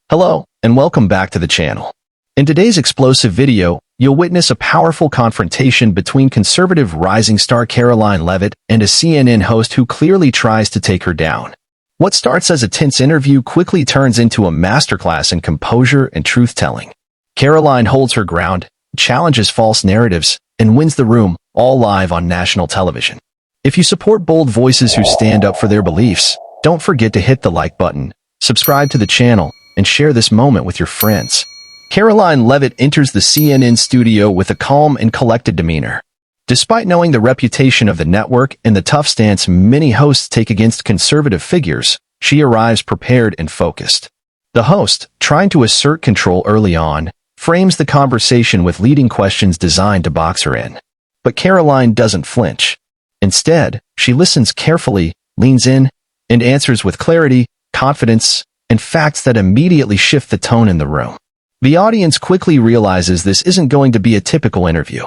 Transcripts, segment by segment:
Hello, and welcome back to the channel. In today's explosive video, you'll witness a powerful confrontation between conservative rising star Karoline Leavitt and a CNN host who clearly tries to take her down. What starts as a tense interview quickly turns into a masterclass in composure and truth-telling. Karoline holds her ground, challenges false narratives, and wins the room, all live on national television. If you support bold voices who stand up for their beliefs, don't forget to hit the like button, subscribe to the channel, and share this moment with your friends. Karoline Leavitt enters the CNN studio with a calm and collected demeanor. Despite knowing the reputation of the network and the tough stance many hosts take against conservative figures, she arrives prepared and focused. The host, trying to assert control early on, frames the conversation with leading questions designed to box her in. But Karoline doesn't flinch. Instead, she listens carefully, leans in, and answers with clarity, confidence, and facts that immediately shift the tone in the room. The audience quickly realizes this isn't going to be a typical interview.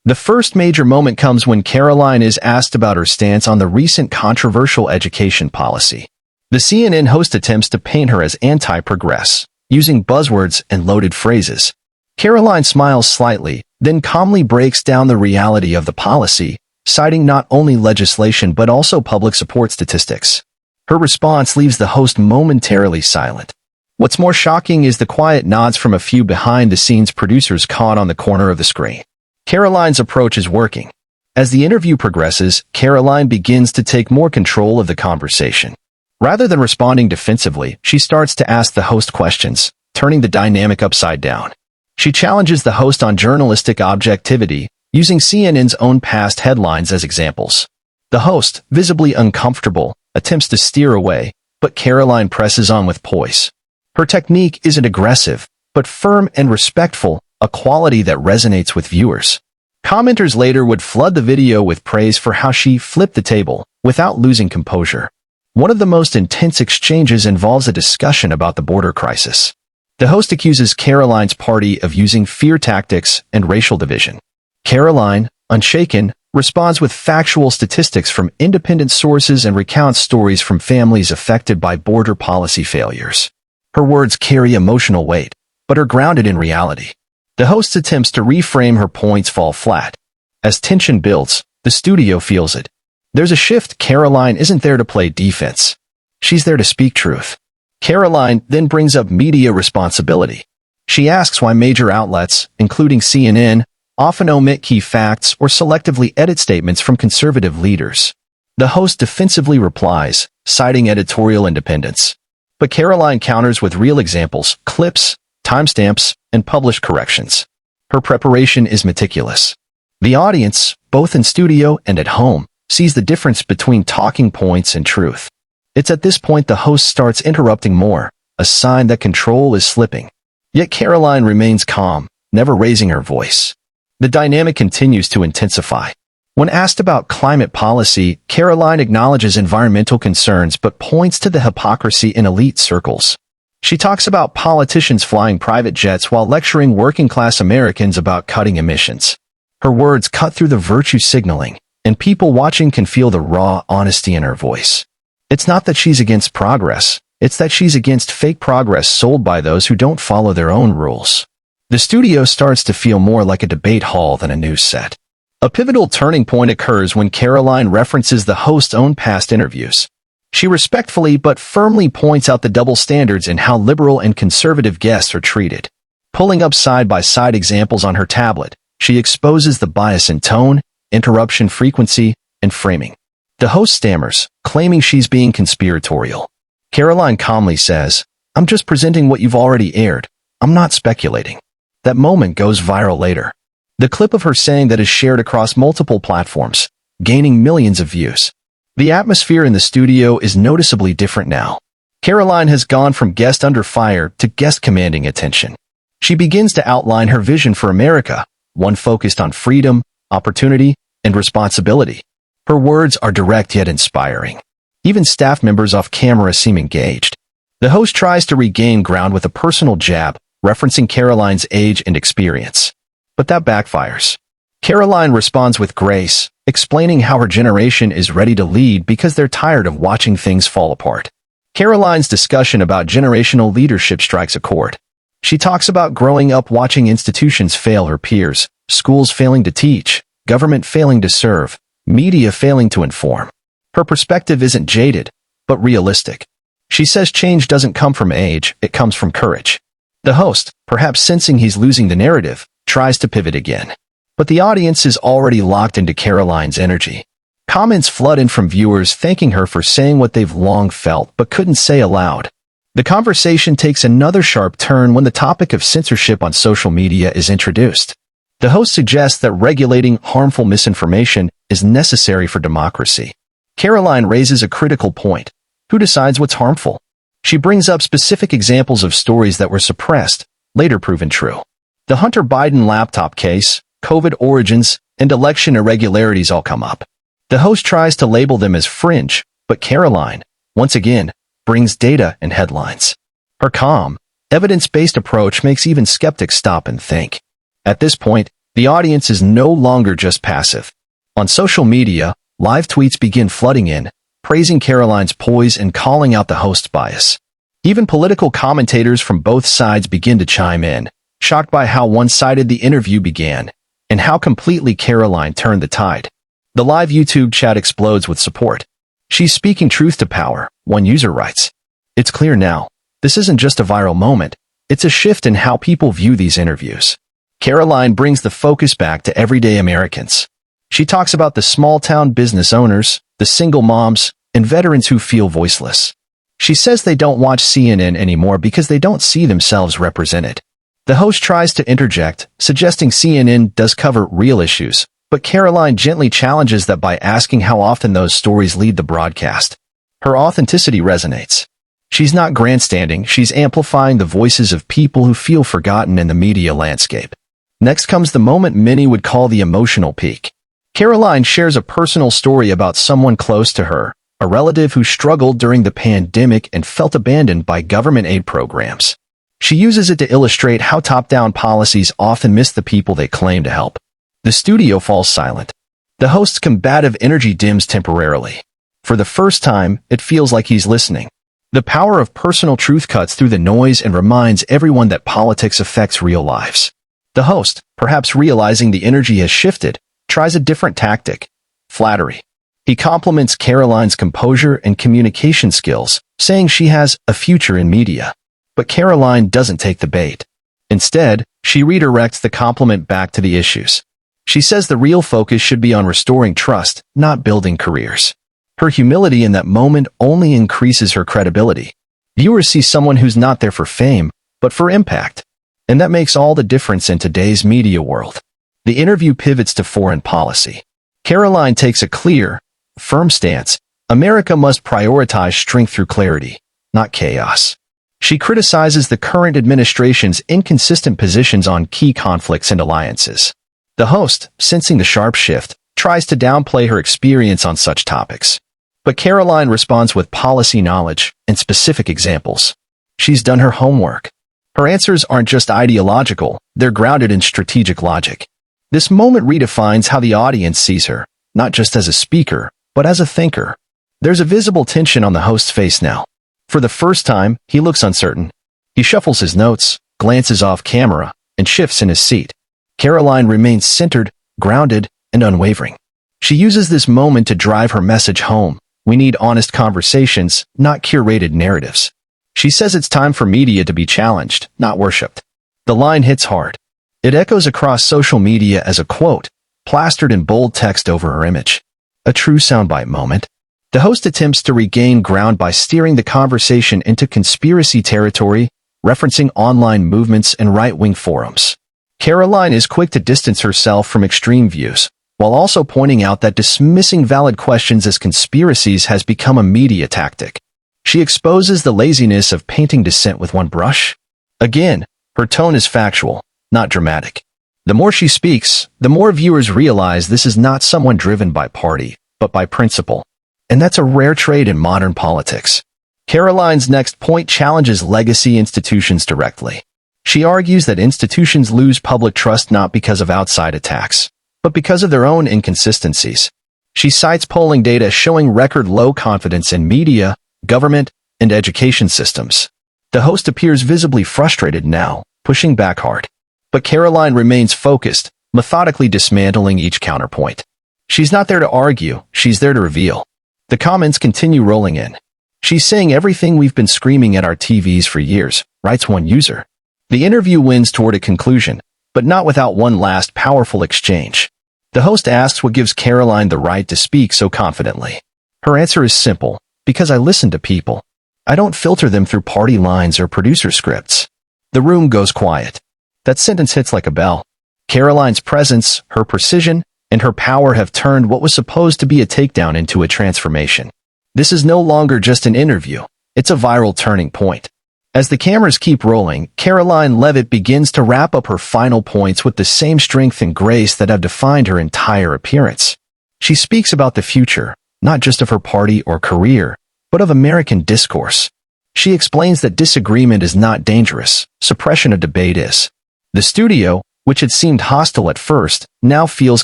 The first major moment comes when Karoline is asked about her stance on the recent controversial education policy. The CNN host attempts to paint her as anti-progress, using buzzwords and loaded phrases. Karoline smiles slightly, then calmly breaks down the reality of the policy, citing not only legislation but also public support statistics. Her response leaves the host momentarily silent. What's more shocking is the quiet nods from a few behind-the-scenes producers caught on the corner of the screen. Karoline's approach is working. As the interview progresses, Karoline begins to take more control of the conversation. Rather than responding defensively, she starts to ask the host questions, turning the dynamic upside down. She challenges the host on journalistic objectivity, using CNN's own past headlines as examples. The host, visibly uncomfortable, attempts to steer away, but Karoline presses on with poise. Her technique isn't aggressive, but firm and respectful, a quality that resonates with viewers. Commenters later would flood the video with praise for how she flipped the table, without losing composure. One of the most intense exchanges involves a discussion about the border crisis. The host accuses Karoline's party of using fear tactics and racial division. Karoline, unshaken, responds with factual statistics from independent sources and recounts stories from families affected by border policy failures. Her words carry emotional weight, but are grounded in reality. The host's attempts to reframe her points fall flat. As tension builds, the studio feels it. There's a shift. Karoline isn't there to play defense. She's there to speak truth. Karoline then brings up media responsibility. She asks why major outlets, including CNN, often omit key facts or selectively edit statements from conservative leaders. The host defensively replies, citing editorial independence. But Karoline counters with real examples, clips, timestamps, and published corrections. Her preparation is meticulous. The audience, both in studio and at home, sees the difference between talking points and truth. It's at this point the host starts interrupting more, a sign that control is slipping. Yet Karoline remains calm, never raising her voice. The dynamic continues to intensify. When asked about climate policy, Karoline acknowledges environmental concerns but points to the hypocrisy in elite circles. She talks about politicians flying private jets while lecturing working-class Americans about cutting emissions. Her words cut through the virtue signaling, and people watching can feel the raw honesty in her voice. It's not that she's against progress, it's that she's against fake progress sold by those who don't follow their own rules. The studio starts to feel more like a debate hall than a news set. A pivotal turning point occurs when Karoline references the host's own past interviews. She respectfully but firmly points out the double standards in how liberal and conservative guests are treated. Pulling up side-by-side examples on her tablet, she exposes the bias in tone, interruption frequency, and framing. The host stammers, claiming she's being conspiratorial. Karoline calmly says, "I'm just presenting what you've already aired. I'm not speculating." That moment goes viral later. The clip of her saying that is shared across multiple platforms, gaining millions of views. The atmosphere in the studio is noticeably different now. Karoline has gone from guest under fire to guest commanding attention. She begins to outline her vision for America, one focused on freedom, opportunity, and responsibility. Her words are direct yet inspiring. Even staff members off camera seem engaged. The host tries to regain ground with a personal jab, referencing Karoline's age and experience. But that backfires. Karoline responds with grace, explaining how her generation is ready to lead because they're tired of watching things fall apart. Karoline's discussion about generational leadership strikes a chord. She talks about growing up watching institutions fail her peers, schools failing to teach, government failing to serve, media failing to inform. Her perspective isn't jaded, but realistic. She says change doesn't come from age, it comes from courage. The host, perhaps sensing he's losing the narrative, tries to pivot again. But the audience is already locked into Karoline's energy. Comments flood in from viewers thanking her for saying what they've long felt but couldn't say aloud. The conversation takes another sharp turn when the topic of censorship on social media is introduced. The host suggests that regulating harmful misinformation is necessary for democracy. Karoline raises a critical point. Who decides what's harmful? She brings up specific examples of stories that were suppressed, later proven true. The Hunter Biden laptop case, COVID origins, and election irregularities all come up. The host tries to label them as fringe, but Karoline, once again, brings data and headlines. Her calm, evidence-based approach makes even skeptics stop and think. At this point, the audience is no longer just passive. On social media, live tweets begin flooding in, praising Karoline's poise and calling out the host's bias. Even political commentators from both sides begin to chime in, shocked by how one-sided the interview began, and how completely Karoline turned the tide. The live YouTube chat explodes with support. She's speaking truth to power, one user writes. It's clear now, this isn't just a viral moment, it's a shift in how people view these interviews. Karoline brings the focus back to everyday Americans. She talks about the small-town business owners, the single moms, and veterans who feel voiceless. She says they don't watch CNN anymore because they don't see themselves represented. The host tries to interject, suggesting CNN does cover real issues, but Karoline gently challenges that by asking how often those stories lead the broadcast. Her authenticity resonates. She's not grandstanding, she's amplifying the voices of people who feel forgotten in the media landscape. Next comes the moment many would call the emotional peak. Karoline shares a personal story about someone close to her, a relative who struggled during the pandemic and felt abandoned by government aid programs. She uses it to illustrate how top-down policies often miss the people they claim to help. The studio falls silent. The host's combative energy dims temporarily. For the first time, it feels like he's listening. The power of personal truth cuts through the noise and reminds everyone that politics affects real lives. The host, perhaps realizing the energy has shifted, tries a different tactic: flattery. He compliments Karoline's composure and communication skills, saying she has a future in media. But Karoline doesn't take the bait. Instead, she redirects the compliment back to the issues. She says the real focus should be on restoring trust, not building careers. Her humility in that moment only increases her credibility. Viewers see someone who's not there for fame, but for impact. And that makes all the difference in today's media world. The interview pivots to foreign policy. Karoline takes a clear, firm stance. America must prioritize strength through clarity, not chaos. She criticizes the current administration's inconsistent positions on key conflicts and alliances. The host, sensing the sharp shift, tries to downplay her experience on such topics. But Karoline responds with policy knowledge and specific examples. She's done her homework. Her answers aren't just ideological, they're grounded in strategic logic. This moment redefines how the audience sees her, not just as a speaker, but as a thinker. There's a visible tension on the host's face now. For the first time, he looks uncertain. He shuffles his notes, glances off camera, and shifts in his seat. Karoline remains centered, grounded, and unwavering. She uses this moment to drive her message home. We need honest conversations, not curated narratives. She says it's time for media to be challenged, not worshipped. The line hits hard. It echoes across social media as a quote, plastered in bold text over her image. A true soundbite moment. The host attempts to regain ground by steering the conversation into conspiracy territory, referencing online movements and right-wing forums. Karoline is quick to distance herself from extreme views, while also pointing out that dismissing valid questions as conspiracies has become a media tactic. She exposes the laziness of painting dissent with one brush. Again, her tone is factual, not dramatic. The more she speaks, the more viewers realize this is not someone driven by party, but by principle. And that's a rare trait in modern politics. Karoline's next point challenges legacy institutions directly. She argues that institutions lose public trust not because of outside attacks, but because of their own inconsistencies. She cites polling data showing record low confidence in media, government, and education systems. The host appears visibly frustrated now, pushing back hard. But Karoline remains focused, methodically dismantling each counterpoint. She's not there to argue, she's there to reveal. The comments continue rolling in. "She's saying everything we've been screaming at our TVs for years," writes one user. The interview wins toward a conclusion, but not without one last powerful exchange. The host asks what gives Karoline the right to speak so confidently. Her answer is simple: "Because I listen to people. I don't filter them through party lines or producer scripts." The room goes quiet. That sentence hits like a bell. Karoline's presence, her precision, and her power have turned what was supposed to be a takedown into a transformation. This is no longer just an interview. It's a viral turning point. As the cameras keep rolling, Karoline Leavitt begins to wrap up her final points with the same strength and grace that have defined her entire appearance. She speaks about the future, not just of her party or career, but of American discourse. She explains that disagreement is not dangerous, suppression of debate is. The studio, which had seemed hostile at first, now feels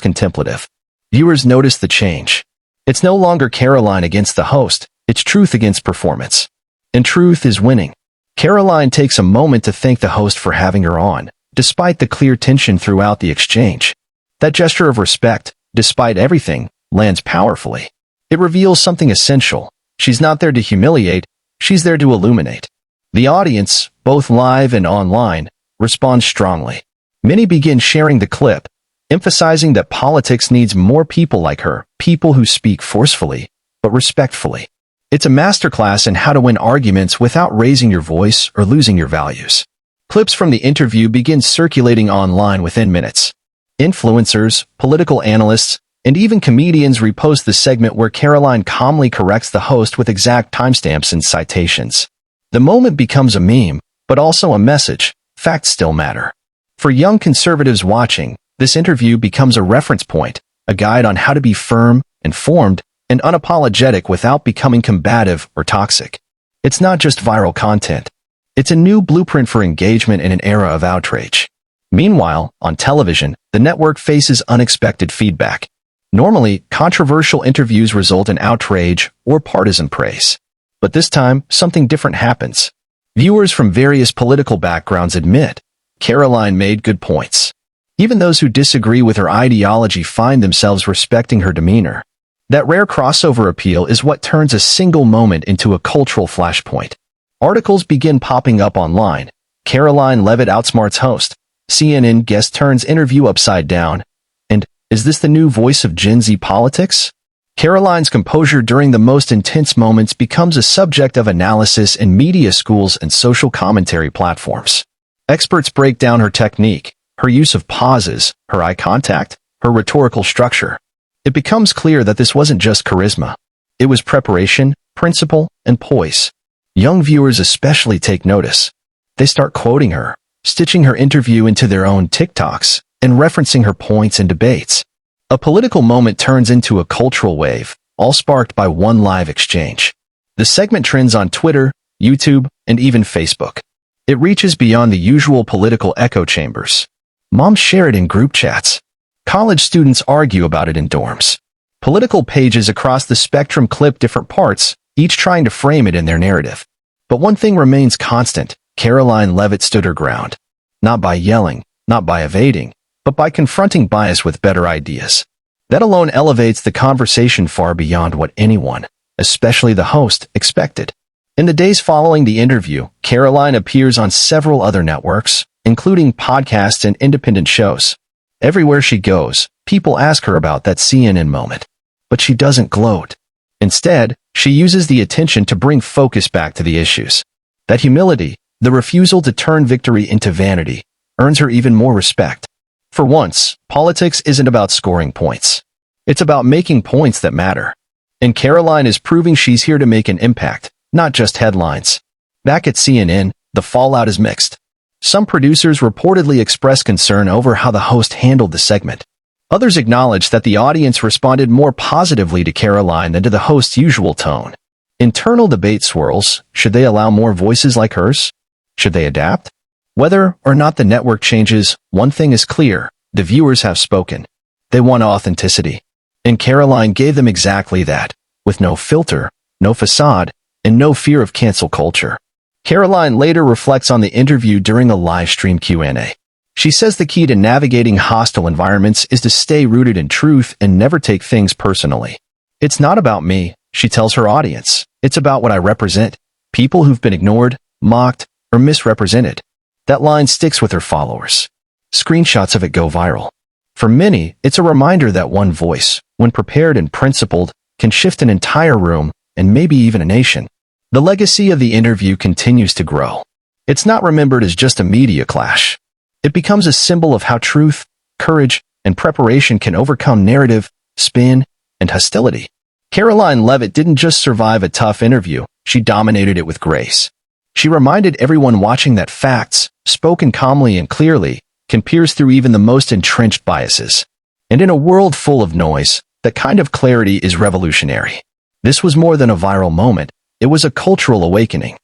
contemplative. Viewers notice the change. It's no longer Karoline against the host, it's truth against performance. And truth is winning. Karoline takes a moment to thank the host for having her on, despite the clear tension throughout the exchange. That gesture of respect, despite everything, lands powerfully. It reveals something essential. She's not there to humiliate, she's there to illuminate. The audience, both live and online, responds strongly. Many begin sharing the clip, emphasizing that politics needs more people like her, people who speak forcefully, but respectfully. It's a masterclass in how to win arguments without raising your voice or losing your values. Clips from the interview begin circulating online within minutes. Influencers, political analysts, and even comedians repost the segment where Karoline calmly corrects the host with exact timestamps and citations. The moment becomes a meme, but also a message: facts still matter. For young conservatives watching, this interview becomes a reference point, a guide on how to be firm, informed, and unapologetic without becoming combative or toxic. It's not just viral content. It's a new blueprint for engagement in an era of outrage. Meanwhile, on television, the network faces unexpected feedback. Normally, controversial interviews result in outrage or partisan praise. But this time, something different happens. Viewers from various political backgrounds admit Karoline made good points. Even those who disagree with her ideology find themselves respecting her demeanor. That rare crossover appeal is what turns a single moment into a cultural flashpoint. Articles begin popping up online. Karoline Leavitt outsmarts host. CNN guest turns interview upside down. And, is this the new voice of Gen Z politics? Karoline's composure during the most intense moments becomes a subject of analysis in media schools and social commentary platforms. Experts break down her technique, her use of pauses, her eye contact, her rhetorical structure. It becomes clear that this wasn't just charisma. It was preparation, principle, and poise. Young viewers especially take notice. They start quoting her, stitching her interview into their own TikToks, and referencing her points in debates. A political moment turns into a cultural wave, all sparked by one live exchange. The segment trends on Twitter, YouTube, and even Facebook. It reaches beyond the usual political echo chambers. Moms share it in group chats. College students argue about it in dorms. Political pages across the spectrum clip different parts, each trying to frame it in their narrative. But one thing remains constant: Karoline Leavitt stood her ground. Not by yelling, not by evading, but by confronting bias with better ideas. That alone elevates the conversation far beyond what anyone, especially the host, expected. In the days following the interview, Karoline appears on several other networks, including podcasts and independent shows. Everywhere she goes, people ask her about that CNN moment. But she doesn't gloat. Instead, she uses the attention to bring focus back to the issues. That humility, the refusal to turn victory into vanity, earns her even more respect. For once, politics isn't about scoring points. It's about making points that matter. And Karoline is proving she's here to make an impact, not just headlines. Back at CNN, the fallout is mixed. Some producers reportedly expressed concern over how the host handled the segment. Others acknowledged that the audience responded more positively to Karoline than to the host's usual tone. Internal debate swirls: should they allow more voices like hers? Should they adapt? Whether or not the network changes, one thing is clear: the viewers have spoken. They want authenticity. And Karoline gave them exactly that, with no filter, no facade, and no fear of cancel culture. Karoline later reflects on the interview during a live stream Q&A. She says the key to navigating hostile environments is to stay rooted in truth and never take things personally. It's not about me, she tells her audience. It's about what I represent, people who've been ignored, mocked, or misrepresented. That line sticks with her followers. Screenshots of it go viral. For many, it's a reminder that one voice, when prepared and principled, can shift an entire room and maybe even a nation. The legacy of the interview continues to grow. It's not remembered as just a media clash. It becomes a symbol of how truth, courage, and preparation can overcome narrative, spin, and hostility. Karoline Leavitt didn't just survive a tough interview, she dominated it with grace. She reminded everyone watching that facts, spoken calmly and clearly, can pierce through even the most entrenched biases. And in a world full of noise, that kind of clarity is revolutionary. This was more than a viral moment, it was a cultural awakening.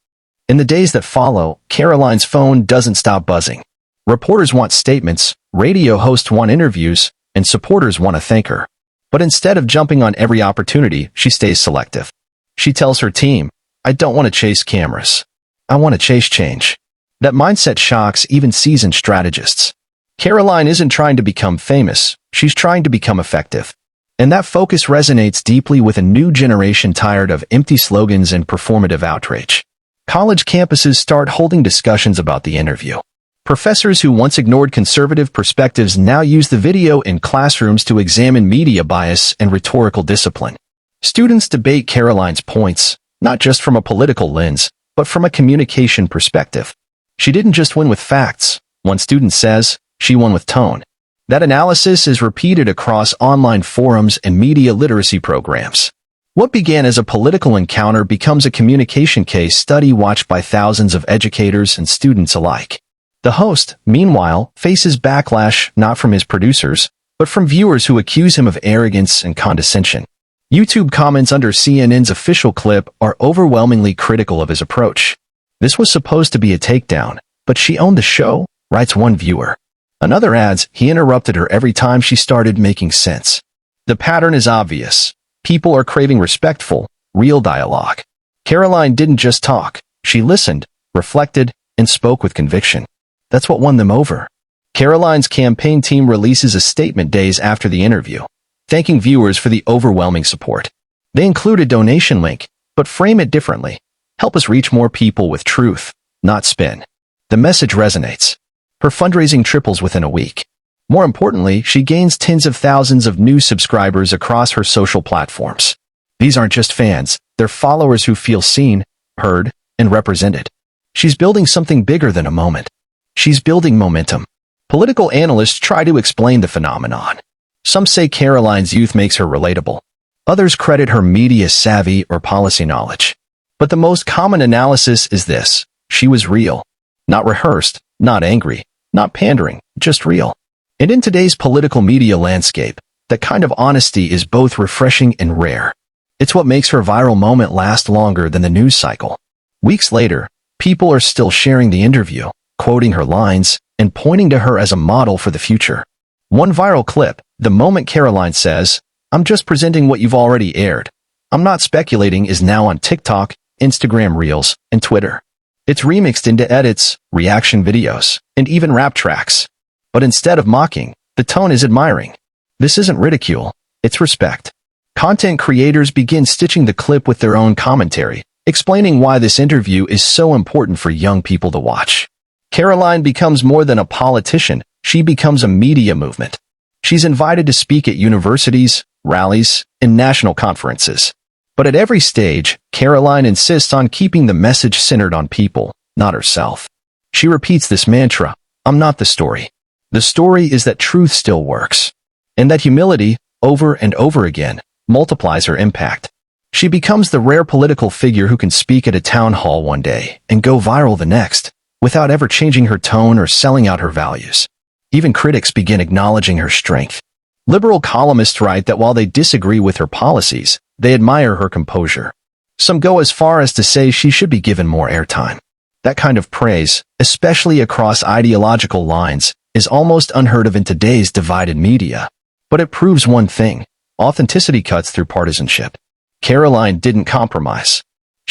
In the days that follow, Karoline's phone doesn't stop buzzing. Reporters want statements, radio hosts want interviews, and supporters want to thank her. But instead of jumping on every opportunity, she stays selective. She tells her team, I don't want to chase cameras. I want to chase change. That mindset shocks even seasoned strategists. Karoline isn't trying to become famous, she's trying to become effective. And that focus resonates deeply with a new generation tired of empty slogans and performative outrage. College campuses start holding discussions about the interview. Professors who once ignored conservative perspectives now use the video in classrooms to examine media bias and rhetorical discipline. Students debate Karoline's points, not just from a political lens, but from a communication perspective. She didn't just win with facts. One student says, she won with tone. That analysis is repeated across online forums and media literacy programs. What began as a political encounter becomes a communication case study watched by thousands of educators and students alike. The host, meanwhile, faces backlash not from his producers, but from viewers who accuse him of arrogance and condescension. YouTube comments under CNN's official clip are overwhelmingly critical of his approach. This was supposed to be a takedown, but she owned the show, writes one viewer. Another adds, he interrupted her every time she started making sense. The pattern is obvious. People are craving respectful, real dialogue. Karoline didn't just talk. She listened, reflected, and spoke with conviction. That's what won them over. Karoline's campaign team releases a statement days after the interview, thanking viewers for the overwhelming support. They include a donation link, but frame it differently. Help us reach more people with truth, not spin. The message resonates. Her fundraising triples within a week. More importantly, she gains tens of thousands of new subscribers across her social platforms. These aren't just fans, they're followers who feel seen, heard, and represented. She's building something bigger than a moment. She's building momentum. Political analysts try to explain the phenomenon. Some say Karoline's youth makes her relatable. Others credit her media savvy or policy knowledge. But the most common analysis is this: she was real. Not rehearsed, not angry, not pandering, just real. And in today's political media landscape, that kind of honesty is both refreshing and rare. It's what makes her viral moment last longer than the news cycle. Weeks later, people are still sharing the interview, quoting her lines, and pointing to her as a model for the future. One viral clip, the moment Karoline says, I'm just presenting what you've already aired. I'm not speculating, is now on TikTok, Instagram Reels, and Twitter. It's remixed into edits, reaction videos, and even rap tracks. But instead of mocking, the tone is admiring. This isn't ridicule, it's respect. Content creators begin stitching the clip with their own commentary, explaining why this interview is so important for young people to watch. Karoline becomes more than a politician, she becomes a media movement. She's invited to speak at universities, rallies, and national conferences. But at every stage, Karoline insists on keeping the message centered on people, not herself. She repeats this mantra, I'm not the story. The story is that truth still works. And that humility, over and over again, multiplies her impact. She becomes the rare political figure who can speak at a town hall one day and go viral the next, without ever changing her tone or selling out her values. Even critics begin acknowledging her strength. Liberal columnists write that while they disagree with her policies, they admire her composure. Some go as far as to say she should be given more airtime. That kind of praise, especially across ideological lines, is almost unheard of in today's divided media. But it proves one thing: authenticity cuts through partisanship. Karoline didn't compromise.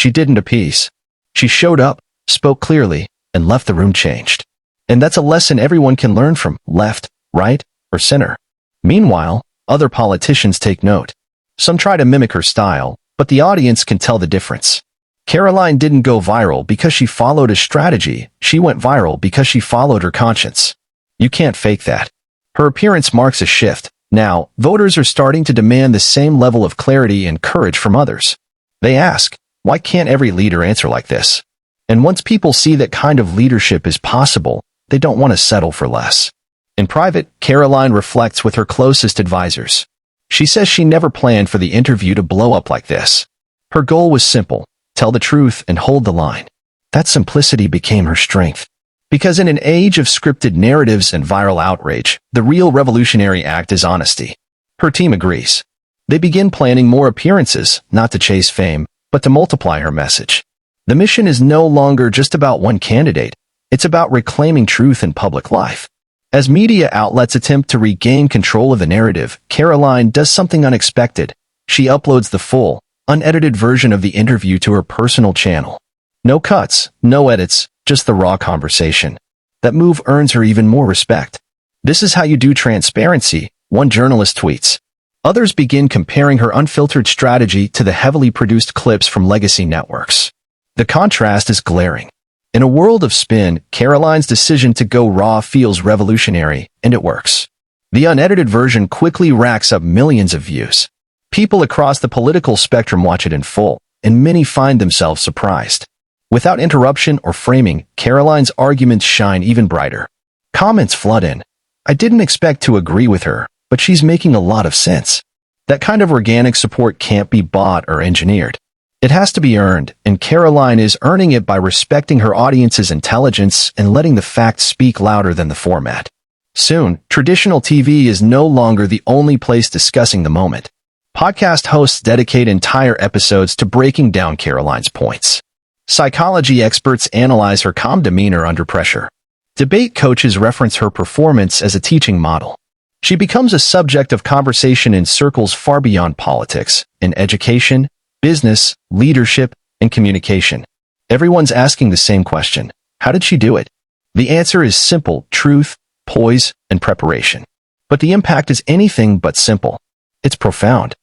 She didn't appease. She showed up, spoke clearly, and left the room changed. And that's a lesson everyone can learn from, left, right, or center. Meanwhile, other politicians take note. Some try to mimic her style, but the audience can tell the difference. Karoline didn't go viral because she followed a strategy. She went viral because she followed her conscience. You can't fake that. Her appearance marks a shift. Now, voters are starting to demand the same level of clarity and courage from others. They ask, why can't every leader answer like this? And once people see that kind of leadership is possible, they don't want to settle for less. In private, Karoline reflects with her closest advisors. She says she never planned for the interview to blow up like this. Her goal was simple: tell the truth and hold the line. That simplicity became her strength. Because in an age of scripted narratives and viral outrage, the real revolutionary act is honesty. Her team agrees. They begin planning more appearances, not to chase fame, but to multiply her message. The mission is no longer just about one candidate. It's about reclaiming truth in public life. As media outlets attempt to regain control of the narrative, Karoline does something unexpected. She uploads the full, unedited version of the interview to her personal channel. No cuts, no edits, just the raw conversation. That move earns her even more respect. This is how you do transparency, one journalist tweets. Others begin comparing her unfiltered strategy to the heavily produced clips from legacy networks. The contrast is glaring. In a world of spin, Karoline's decision to go raw feels revolutionary, and it works. The unedited version quickly racks up millions of views. People across the political spectrum watch it in full, and many find themselves surprised. Without interruption or framing, Karoline's arguments shine even brighter. Comments flood in. I didn't expect to agree with her, but she's making a lot of sense. That kind of organic support can't be bought or engineered. It has to be earned, and Karoline is earning it by respecting her audience's intelligence and letting the facts speak louder than the format. Soon, traditional TV is no longer the only place discussing the moment. Podcast hosts dedicate entire episodes to breaking down Karoline's points. Psychology experts analyze her calm demeanor under pressure. Debate coaches reference her performance as a teaching model. She becomes a subject of conversation in circles far beyond politics, in education, business, leadership, and communication. Everyone's asking the same question: how did she do it? The answer is simple: truth, poise, and preparation. But the impact is anything but simple. It's profound.